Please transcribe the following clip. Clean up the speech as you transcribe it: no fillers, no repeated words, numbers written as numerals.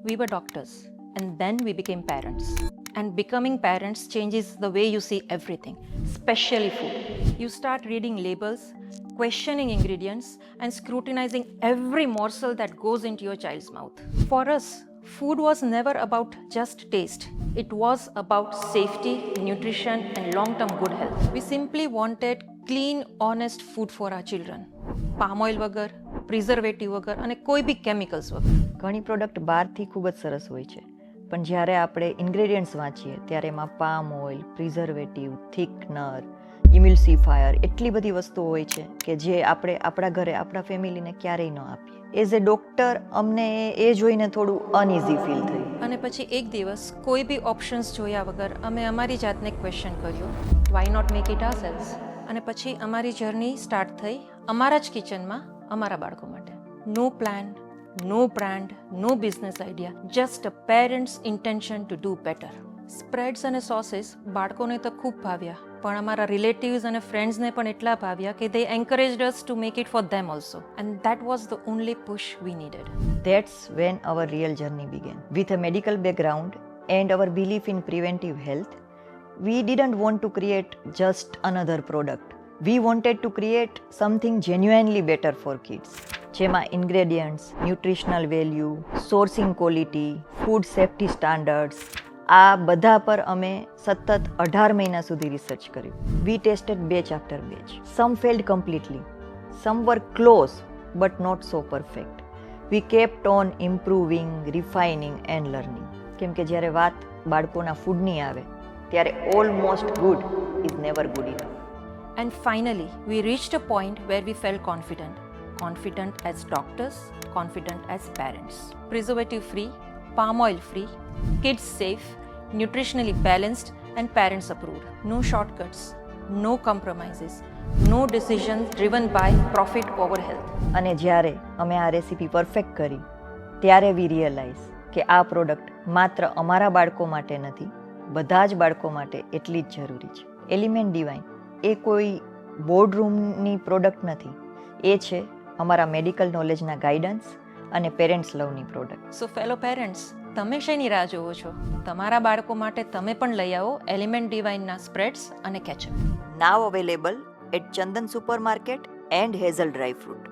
We were doctors, and then we became parents. And becoming parents changes the way you see everything, especially food. You start reading labels, questioning ingredients, and scrutinizing every morsel that goes into your child's mouth. For us, food was never about just taste. It was about safety, nutrition, and long term good health. We simply wanted clean, honest food for our children. Palm oil વગર, preservative વગર અને કોઈ બી chemicals વગર. ઘણી product બહારથી ખૂબ જ સરસ હોય છે, પણ જ્યારે આપણે ઇન્ગ્રેડિયન્ટ્સ વાંચીએ ત્યારે એમાં પામ ઓઇલ, પ્રિઝર્વેટિવ, થિકનર, ઇમ્યુલ્સિફાયર એટલી બધી વસ્તુઓ હોય છે કે જે આપણે આપણા ઘરે આપણા ફેમિલીને ક્યારેય ન આપીએ. એઝ એ ડૉક્ટર અમને એ જોઈને થોડું અનઇઝી ફીલ થયું. અને પછી એક દિવસ કોઈ બી ઓપ્શન્સ જોયા વગર અમે અમારી જાતને ક્વેશ્ચન કર્યો, વાય નોટ મેક ઇટ આવરસેલ્વ્સ. અને પછી અમારી જર્ની સ્ટાર્ટ થઈ અમારા જ કિચનમાં અમારા બાળકો માટે. No plan, no brand, no business idea, just a parents intention to do better. Spreads અને સોસીસ બાળકોને તો ખૂબ ભાવ્યા, પણ અમારા રિલેટિવ્સ અને ફ્રેન્ડ્સને પણ એટલા ભાવ્યા કે they encouraged us to make it for them also. And that was the only push we needed. That's when our real journey began. With a medical background and our belief in preventive health, we didn't want to create just another product. We wanted to create something genuinely better for kids. જેમાં ingredients, nutritional value, sourcing quality, food safety standards, આ બધા પર અમે સતત 18 મહિના સુધી research કર્યું. We tested batch after batch. Some failed completely. Some were close but not so perfect. We kept on improving, refining and learning. કેમ કે જ્યારે વાત બાળકોના ફૂડની આવે ત્યારે almost good is never good enough. And finally, we reached a point where we felt confident. Confident as doctors, confident as parents. Preservative free, palm oil free, kids safe, nutritionally balanced and parents approved. No shortcuts, no compromises, no decisions driven by profit over health. અને જ્યારે અમે આ recipe perfect કરી ત્યારે we realise કે આ product માત્ર અમારા બાળકો માટે નથી, બધા જ બાળકો માટે એટલી જ જરૂરી છે. એલિમેન્ટ ડિવાઇન એ કોઈ બોર્ડરૂમની પ્રોડક્ટ નથી, એ છે અમારા મેડિકલ નોલેજના ગાઈડન્સ અને પેરેન્ટ્સ લવની પ્રોડક્ટ. સો ફેલો પેરેન્ટ્સ, તમે શેની રાહ જોવો છો? તમારા બાળકો માટે તમે પણ લઈ આવો એલિમેન્ટ ડિવાઇનના સ્પ્રેડ્સ અને ketchup. Now available at Chandan super market and hazel dry fruit.